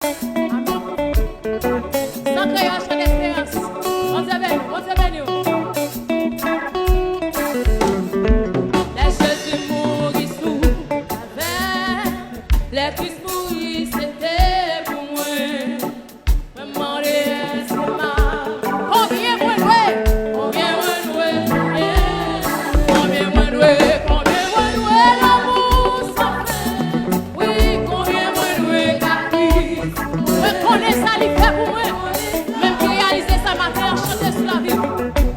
Sans création d'espérance. On se bénit, on se bénit. Les Jésus mourit sous avèm. Les Christ mourit, c'était pour moi. Maman, les combien moi loué, combien moi loué, combien moi loué, combien moi loué l'amour sans fin. Oui, combien moi loué la Christ. Je connais ça, il fait pour moi. Même qui réalisait ça matin, chanter sur la vie.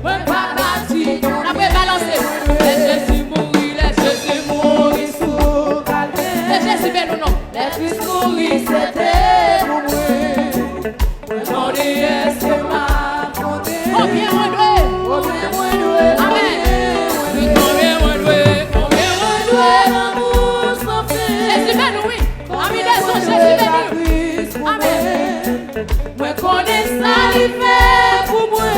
Moi pas parti, la paix balancée. Les Jésus mourit sous calvaire. Les Jésus ben ou non, les Christ mourit, c'était pour moi. Bondye est-ce que m'a fondé. Combien moi doué, amen. Combien moi doué l'amour sans fin. Jésus ben oui, ami des autres, Jésus ben nous, amen. Moi connais ça, il fait pour moi.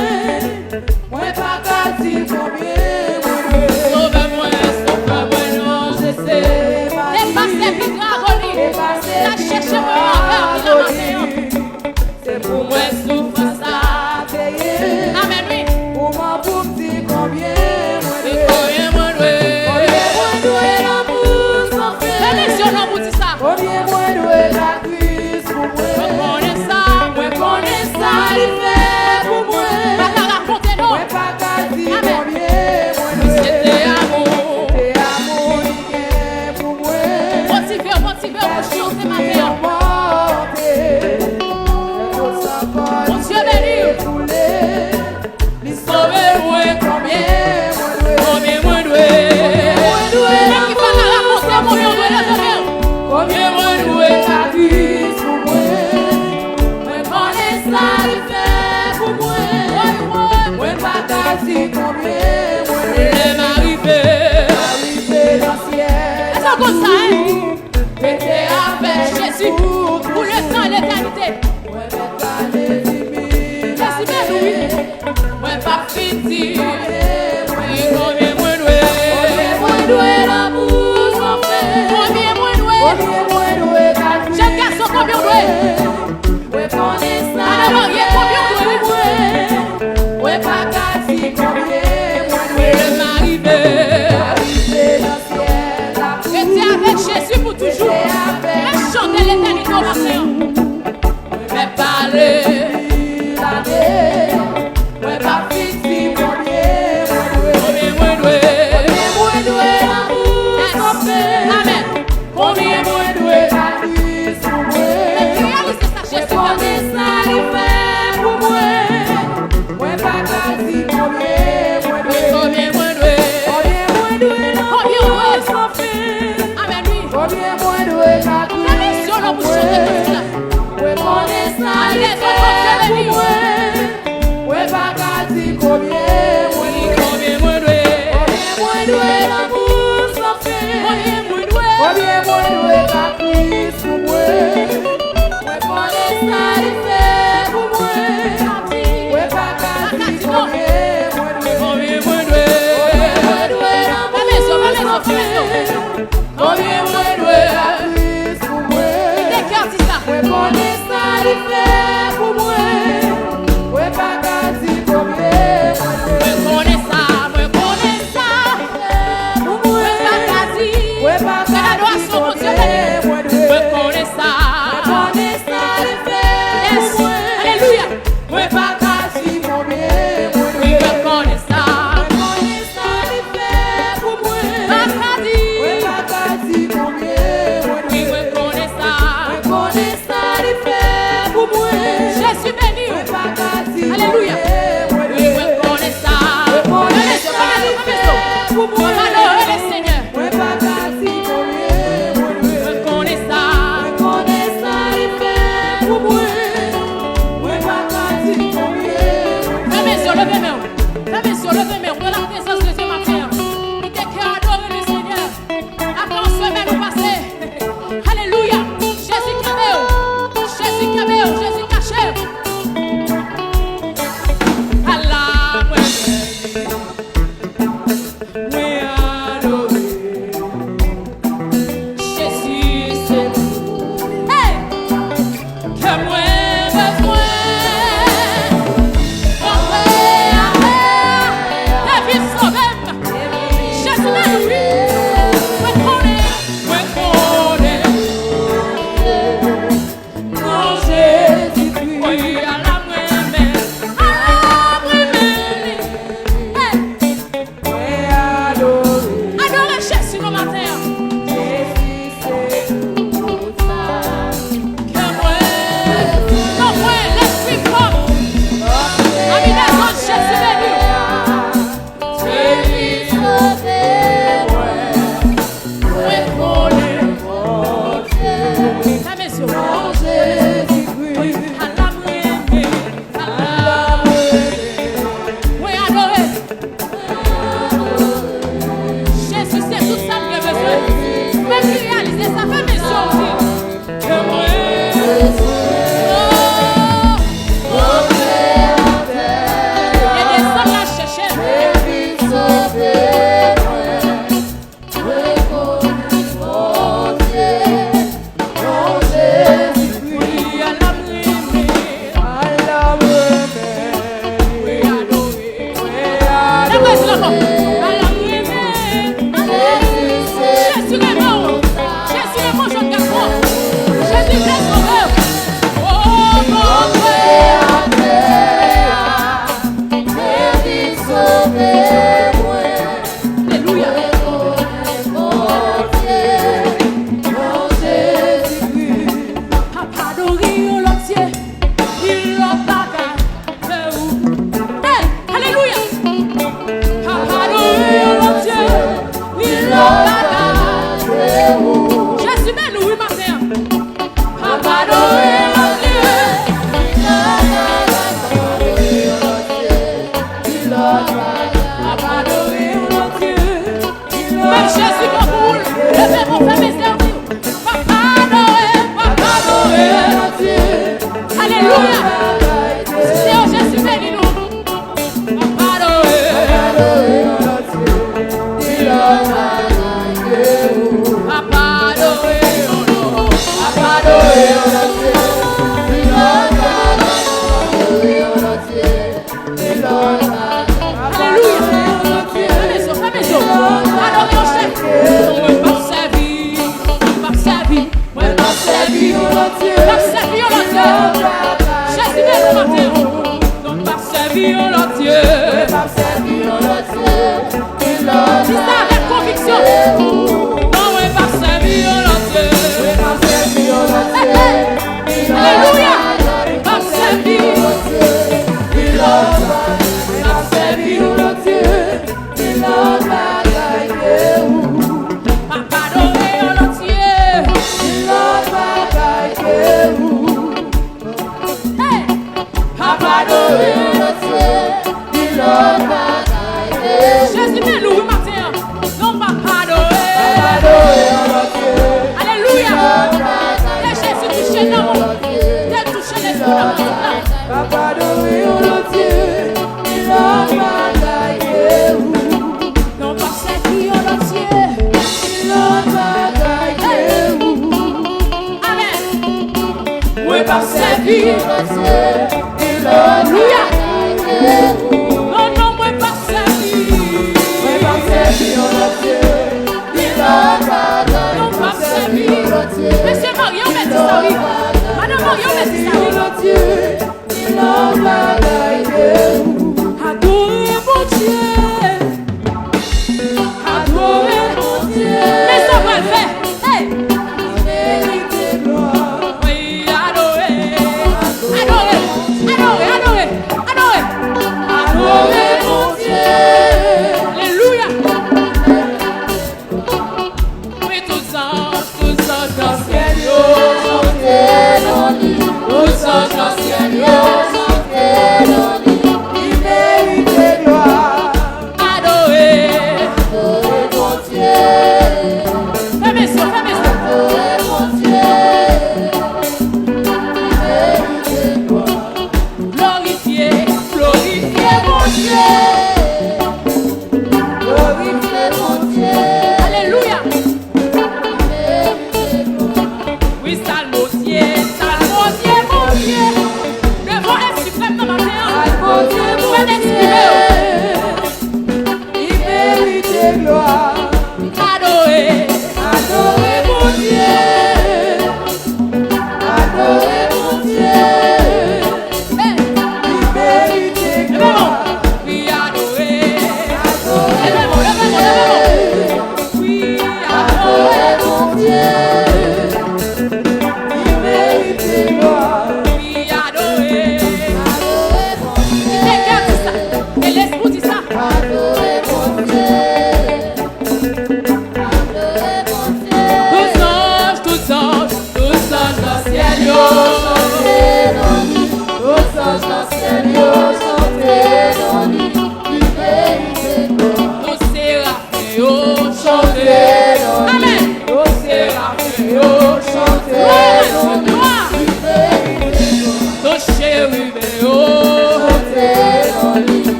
Moi pas qu'à dire combien moi doué. Sauve-moi, non, je sais pas. Dépassez plus grand rôle, la cherche-moi encore, il a maté. C'est pour moi souffrance à payer. Amen, oui. Pour moi, pour dire combien moi doué l'amour sans fin. Élection, non, vous dites ça. Combien moi doué la Christ pour moi. Moi connais ça, il fait pour moi. Pas qu'à raconter, non. Moi pas qu'à dire combien moi doué. C'était amour, il est pour moi. Motivé, mon chien, c'est ma mère. Mon Dieu béni, sauvez-moi combien moi doué. Même qui parle à raconter, combien doué la sauver. Combien moi doué la Christ pour moi. Moi connais ça, il fait pour moi. Moi pas qu'à dire combien moi doué. L'aime arrivé dans le ciel. C'est comme ça, hein? J'étais avec Jésus pour le temps et l'éternité. Moi pas fini. Combien moi doué l'amour sans fin. Combien moi doué jeune garçon, combien doué. Moi connais ça. Madame Marie, combien doué. Moi pas qu'à dire combien moi doué. M'arrivé dans le ciel. J'étais avec Jésus pour toujours. Mais chanter l'éternité au matin. Mais parler. Moi pas fini, combien moi doué l'amour sans fin. Amen. Combien moi doué la Christ pour moi. Réalisez ça, Jésus connais ça, il fait pour moi. Moi pas qu'à dire combien moi doué. Combien moi doué l'amour sans fin. Amen, oui. Combien moi doué la Christ. La mission, on vous chante comme ça. Moi connais ça, il fait pour moi. Moi pas qu'à dire combien moi doué l'amour sans fin. Combien moi doué la Christ pour moi. Moi connais ça, il fait pour moi. Moi pas qu'à dire combien moi doué l'amour sans fin. Combien moi doué la Christ pour moi. Moi connais ça, il fait pour moi. Moi pas qu'à dire combien moi doué. Moi connais ça. Moi pas qu'à dire. C'est l'adorasyon, mon Dieu béni. Moi connais ça.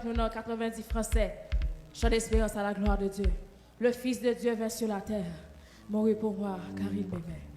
nous dans 90 français. Chant d'espérance à la gloire de Dieu. Le Fils de Dieu vint sur la terre. Mourir pour moi, car il m'aimait.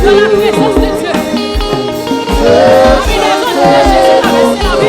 dans la présence de Dieu. Combinaison de Jésus a versé la vie.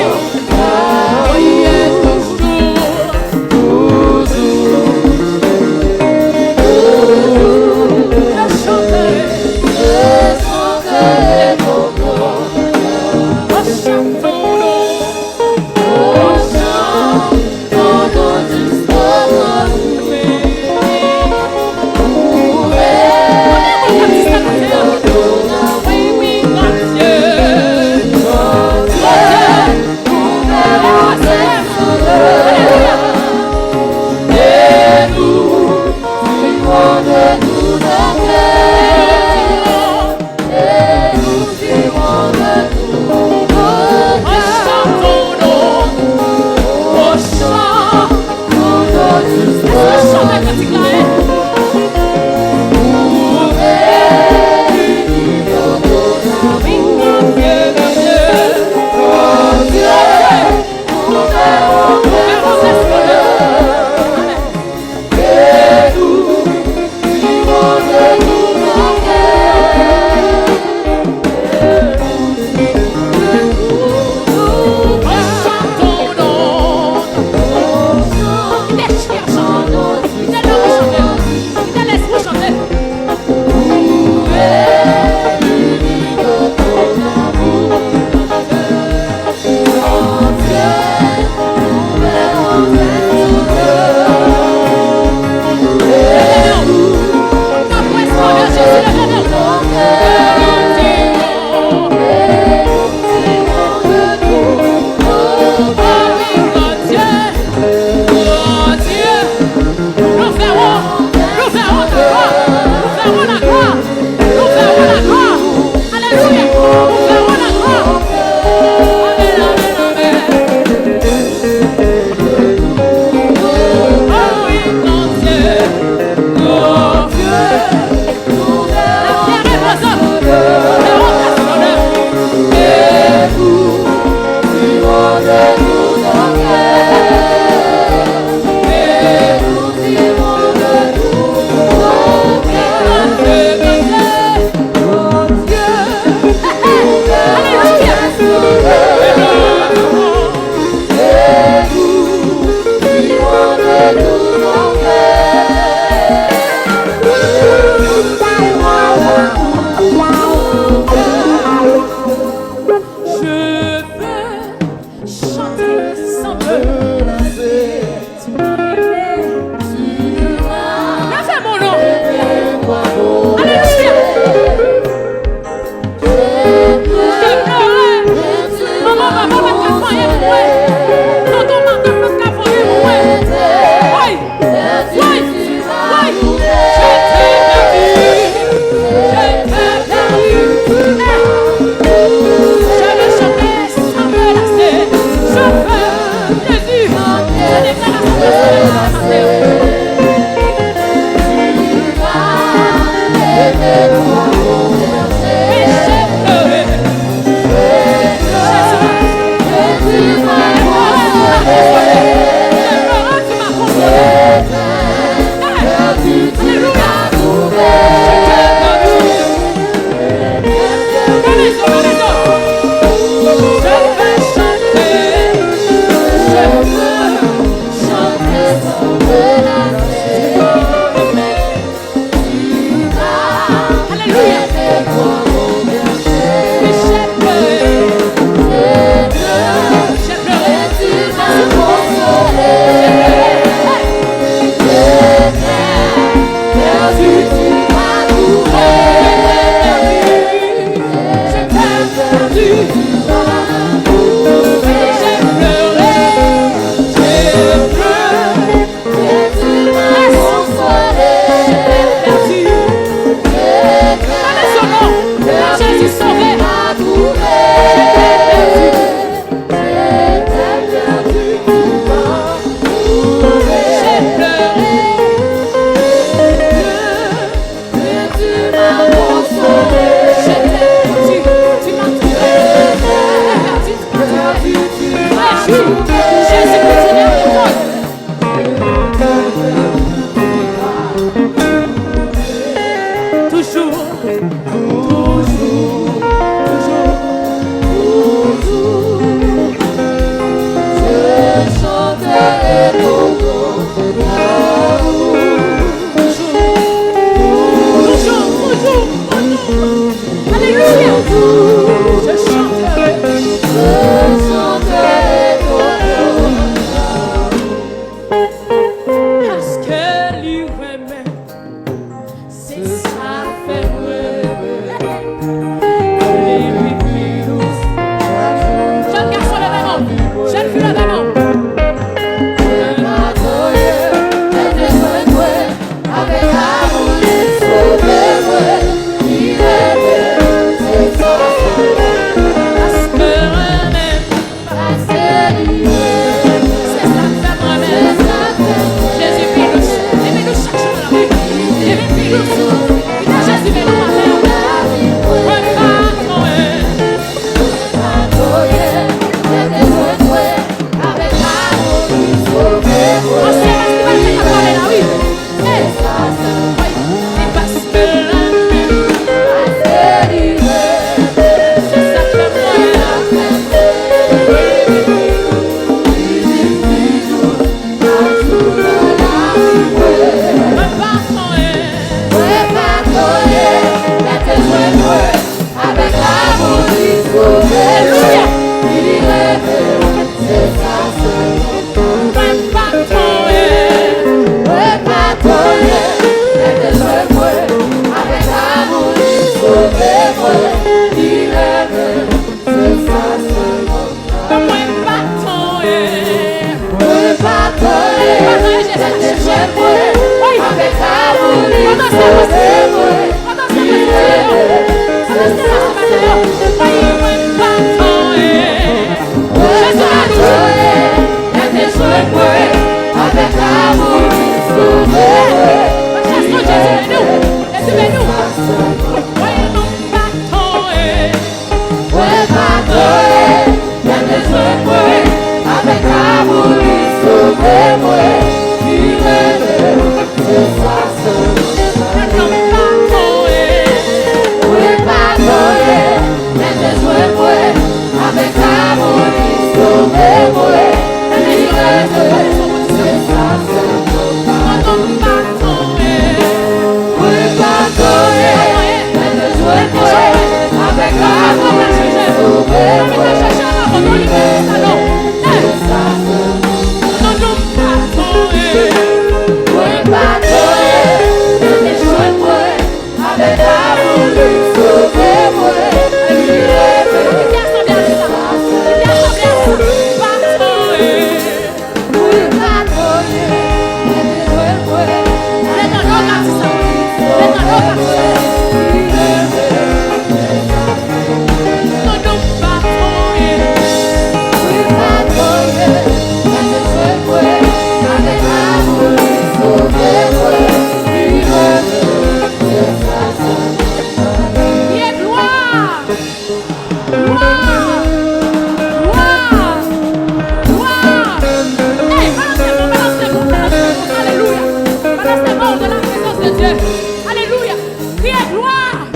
Alléluia. Criez gloire.